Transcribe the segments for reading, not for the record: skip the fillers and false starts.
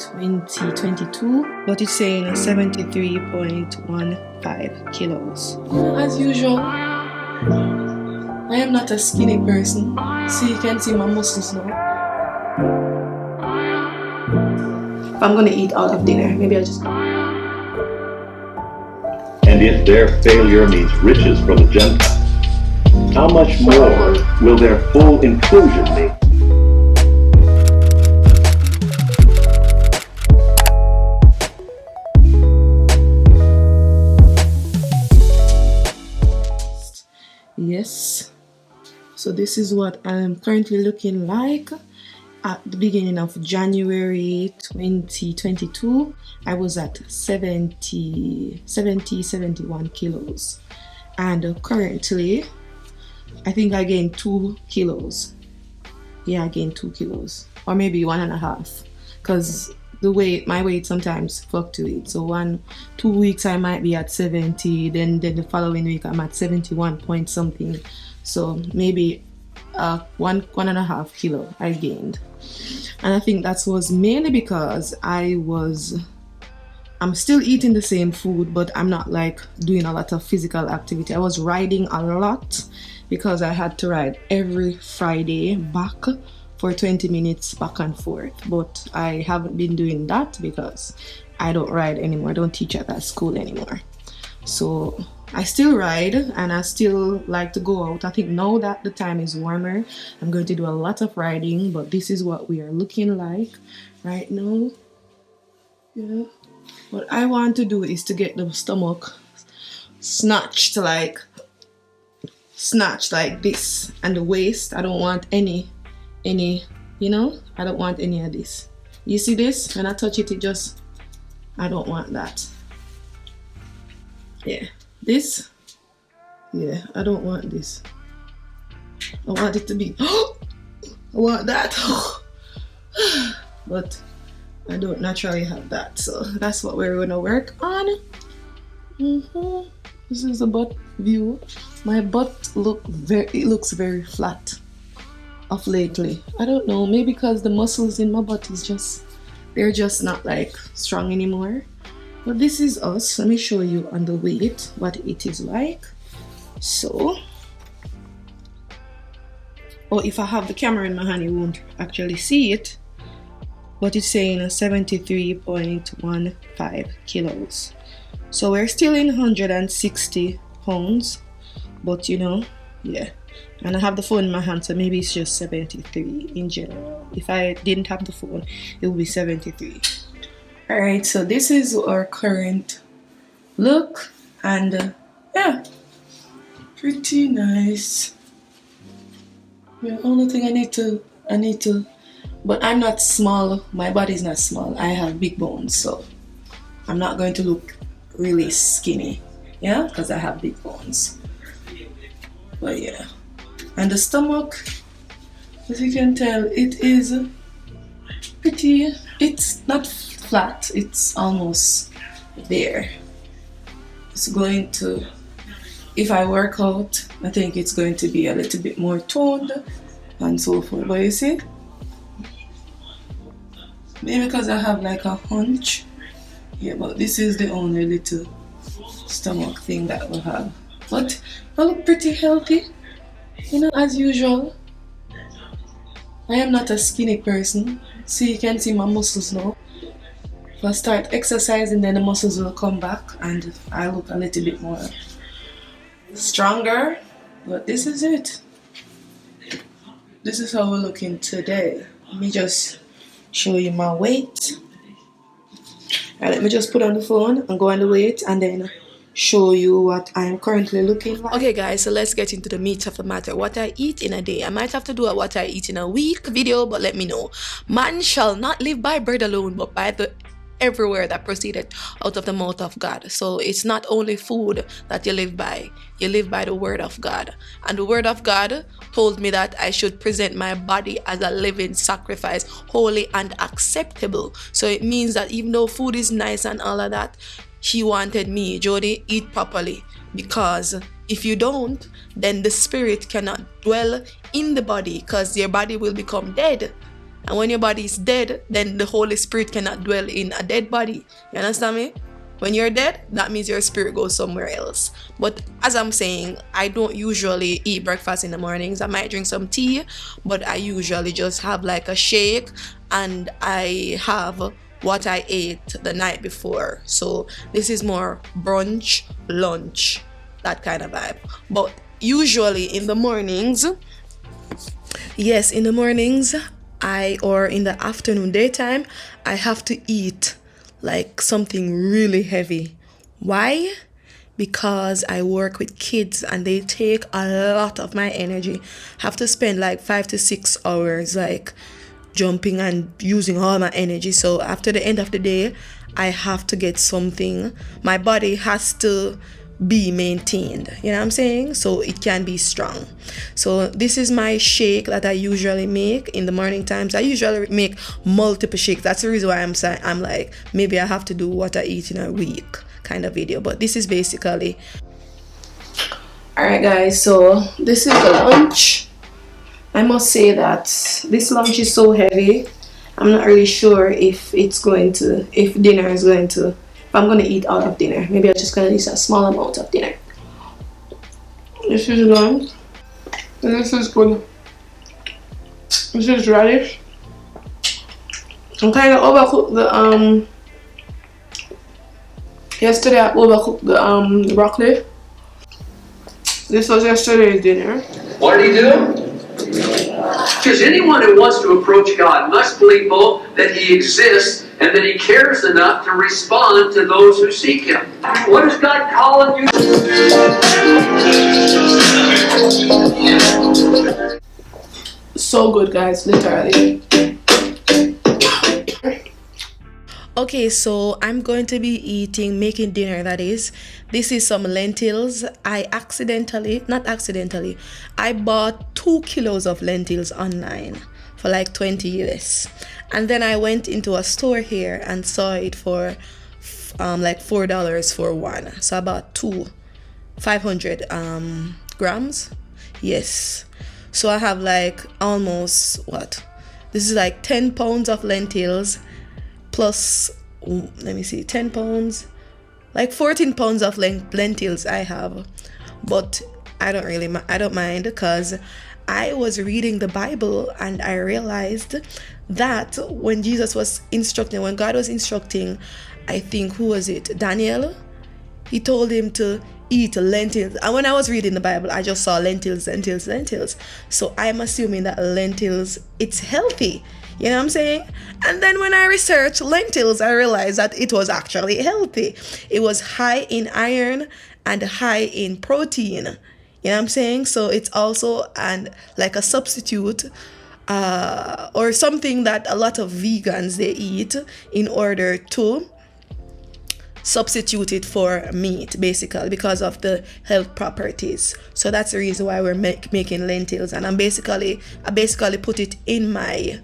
2022, but it's saying 73.15 kilos. As usual, I am not a skinny person, so you can see my muscles now. If I'm gonna eat out of dinner, maybe I'll just... And if their failure means riches for the Gentiles, how much more will their full inclusion be? Yes, so this is what I'm currently looking like. At the beginning of January 2022, I was at 71 kilos. And currently, I think I gained 2 kilos. Yeah, I gained 2 kilos. Or maybe 1.5. Because my weight sometimes fluctuates. So 2 weeks I might be at 70, then the following week I'm at 71 point something. So maybe 1.5 kilo I gained. And I think that was mainly because I'm still eating the same food, but I'm not like doing a lot of physical activity. I was riding a lot because I had to ride every Friday back for 20 minutes back and forth. But I haven't been doing that because I don't ride anymore. I don't teach at that school anymore. So I still ride and I still like to go out. I think now that the time is warmer, I'm going to do a lot of riding, but this is what we are looking like right now. Yeah. What I want to do is to get the stomach snatched like this, and the waist, I don't want any, I don't want any of this. You see this? When I touch it, I don't want that. Yeah. This, yeah, I don't want this. I want it to be, I want that. But I don't naturally have that, so that's what we're gonna work on. This is the butt view. My butt looks very flat of lately. I don't know, maybe because the muscles in my butt they're just not like strong anymore. But this is us. Let me show you on the weight what it is like. So, if I have the camera in my hand, you won't actually see it. But it's saying 73.15 kilos. So we're still in 160 pounds. But yeah. And I have the phone in my hand, so maybe it's just 73 in general. If I didn't have the phone, it would be 73. Alright, so this is our current look, and yeah, pretty nice. The only thing I need to, but I'm not small, my body's not small, I have big bones, so I'm not going to look really skinny, yeah, because I have big bones. But yeah, and the stomach, as you can tell, it is pretty, it's not flat, it's almost there. It's going to, if I work out, I think it's going to be a little bit more toned and so forth. But you see, maybe because I have like a hunch, yeah, but this is the only little stomach thing that we'll have. But I look pretty healthy, as usual. I am not a skinny person, so you can see my muscles now. If I start exercising, then the muscles will come back and I look a little bit more stronger. But this is it. This is how we're looking today. Let me just show you my weight. Alright, let me just put on the phone and go on the weight and then show you what I'm currently looking like. Okay guys, so let's get into the meat of the matter. What I eat in a day. I might have to do a what I eat in a week video, but let me know. Man shall not live by bread alone, but by the everywhere that proceeded out of the mouth of God. So it's not only food that you live by the word of God. And the word of God told me that I should present my body as a living sacrifice, holy and acceptable. So it means that even though food is nice and all of that, he wanted me, Jody, eat properly, because if you don't, then the spirit cannot dwell in the body, because your body will become dead. And when your body is dead, then the Holy Spirit cannot dwell in a dead body. You understand me? When you're dead, that means your spirit goes somewhere else. But as I'm saying, I don't usually eat breakfast in the mornings. I might drink some tea, but I usually just have like a shake, and I have what I ate the night before. So this is more brunch, lunch, that kind of vibe. But usually in the mornings, yes, in the mornings, or in the afternoon, daytime, I have to eat like something really heavy. Why? Because I work with kids and they take a lot of my energy. I have to spend like 5 to 6 hours like jumping and using all my energy. So after the end of the day, I have to get something. My body has to be maintained, you know what I'm saying, so it can be strong. So this is my shake that I usually make in the morning times. I usually make multiple shakes. That's the reason why I'm like, maybe I have to do what I eat in a week kind of video. But this is basically, all right guys, so this is the lunch. I must say that this lunch is so heavy. I'm not really sure if dinner is going to, if I'm gonna eat all of dinner. Maybe I'm just gonna eat a small amount of dinner. This is lunch. And this is good. This is radish. I'm kind of overcooked the yesterday I overcooked the broccoli. This was yesterday's dinner. What did he do? Because anyone who wants to approach God must believe both that He exists and that He cares enough to respond to those who seek Him. What is God calling you? So good, guys, literally. Okay, so I'm going to be making dinner, that is. This is some lentils. I bought 2 kilos of lentils online for like 20 US. And then I went into a store here and saw it for like $4 for one. So I bought 500 grams. Yes. So I have like almost, this is like 10 pounds of lentils plus, let me see, 10 pounds, like 14 pounds of lentils I have. But I don't mind, because I was reading the Bible and I realized that when God was instructing, I think, who was it, Daniel, he told him to eat lentils. And when I was reading the Bible, I just saw lentils. So I'm assuming that lentils, it's healthy. You know what I'm saying? And then when I researched lentils, I realized that it was actually healthy. It was high in iron and high in protein. You know what I'm saying? So it's also like a substitute or something that a lot of vegans, they eat in order to substitute it for meat, basically, because of the health properties. So that's the reason why we're making lentils. And I basically put it in my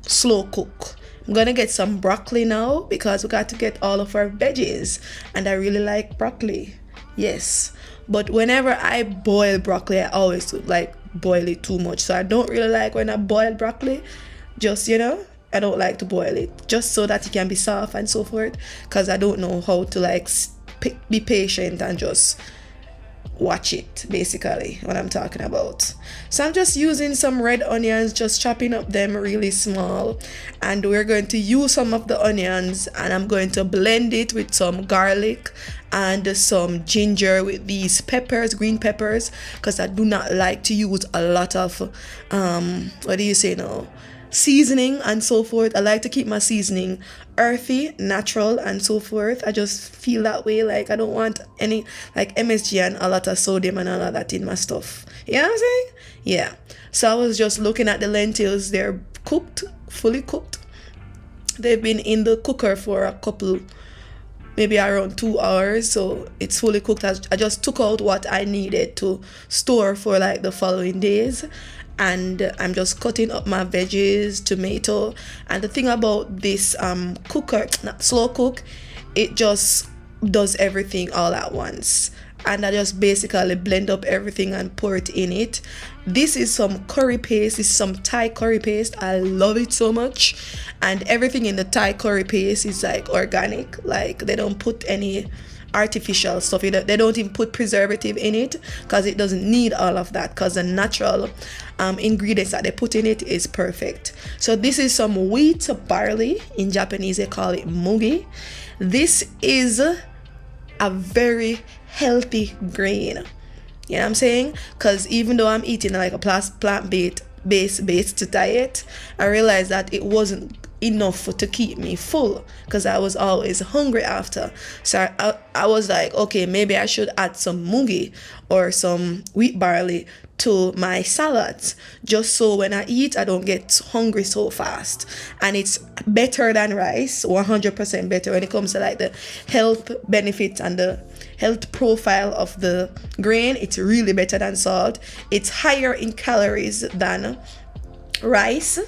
slow cook. I'm gonna get some broccoli now, because we got to get all of our veggies, and I really like broccoli. Yes, but whenever I boil broccoli, I always like boil it too much. So I don't really like when I boil broccoli. Just, I don't like to boil it, just so that it can be soft and so forth, because I don't know how to like be patient and just watch it, basically, what I'm talking about. So I'm just using some red onions, just chopping up them really small, and we're going to use some of the onions and I'm going to blend it with some garlic and some ginger with these peppers, green peppers, because I do not like to use a lot of seasoning and so forth. I like to keep my seasoning earthy, natural, and so forth. I just feel that way. Like, I don't want any like MSG and a lot of sodium and all of that in my stuff. You know what I'm saying? Yeah. So I was just looking at the lentils. They're cooked, fully cooked. They've been in the cooker for a couple, maybe around 2 hours. So it's fully cooked. I just took out what I needed to store for like the following days. And I'm just cutting up my veggies, tomato. And the thing about this slow cook, it just does everything all at once. and I just basically blend up everything and pour it in it. This is some curry paste. This is some Thai curry paste. I love it so much. And everything in the Thai curry paste is like organic. Like they don't put any artificial stuff. They don't even put preservative in it because it doesn't need all of that, because the natural ingredients that they put in it is perfect. So this is some wheat barley. In Japanese they call it mugi. This is a very healthy grain. You know what I'm saying? Because even though I'm eating like a plant-based diet, I realized that it wasn't enough to keep me full, because I was always hungry after. So I was like, okay, maybe I should add some mugi or some wheat barley to my salads, just so when I eat I don't get hungry so fast. And it's better than rice, 100% better when it comes to like the health benefits and the health profile of the grain. It's really better than salt. It's higher in calories than rice,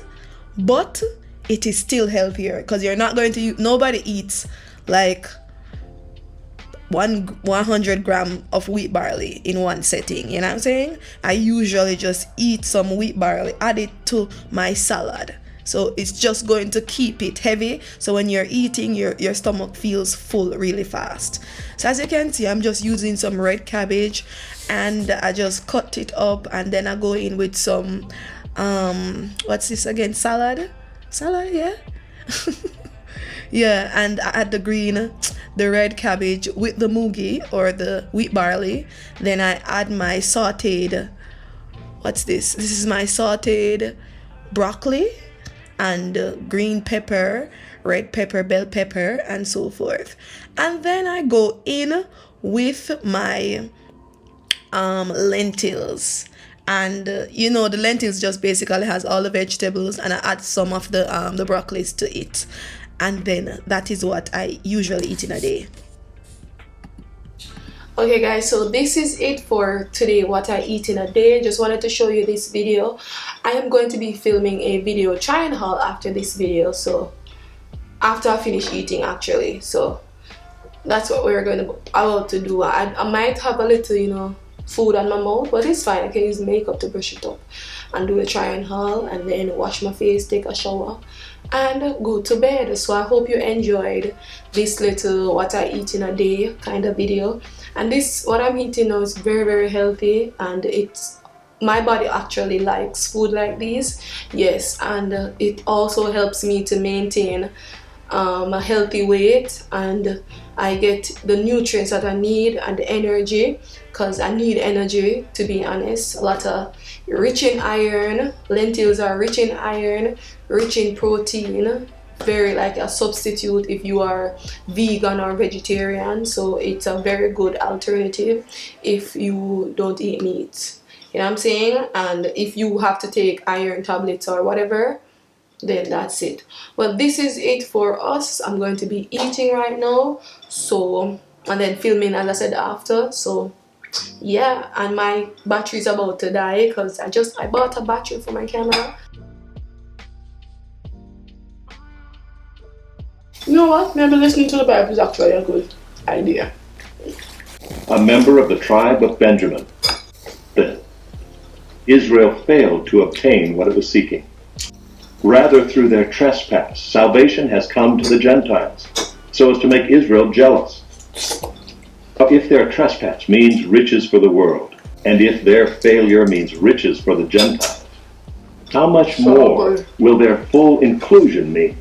but it is still healthier, because you're not going to nobody eats like 100 gram of wheat barley in one setting. You know what I'm saying? I usually just eat some wheat barley, add it to my salad, so it's just going to keep it heavy, so when you're eating your stomach feels full really fast. So as you can see, I'm just using some red cabbage, and I just cut it up, and then I go in with some what's this again, salad, yeah. Yeah, and I add the red cabbage with the mugi or the wheat barley. Then I add my sauteed, what's this? This is my sauteed broccoli and green pepper, red pepper, bell pepper, and so forth. And then I go in with my lentils. And you know, the lentils just basically has all the vegetables, and I add some of the broccolis to it. And then that is what I usually eat in a day. Okay guys, so this is it for today, what I eat in a day. Just wanted to show you this video. I am going to be filming a video try and haul after this video, so after I finish eating actually. So that's what we're going to about to do. I might have a little, you know, food on my mouth, but it's fine. I can use makeup to brush it up and do a try and haul, and then wash my face, take a shower, and go to bed. So I hope you enjoyed this little what I eat in a day kind of video. And this, what I'm eating now, is very, very healthy, and it's, my body actually likes food like this. Yes, and it also helps me to maintain a healthy weight, and I get the nutrients that I need and the energy, because I need energy, to be honest. A lot of rich in iron. Lentils are rich in iron, rich in protein, very like a substitute if you are vegan or vegetarian. So it's a very good alternative if you don't eat meat, you know what I'm saying. And if you have to take iron tablets or whatever, then that's it. Well, this is it for us. I'm going to be eating right now, so, and then filming as I said after. So yeah, and my battery is about to die because I bought a battery for my camera. You know what? Maybe listening to the Bible is actually a good idea. A member of the tribe of Benjamin, that Israel failed to obtain what it was seeking. Rather, through their trespass, salvation has come to the Gentiles, so as to make Israel jealous. But if their trespass means riches for the world, and if their failure means riches for the Gentiles, how much more will their full inclusion mean?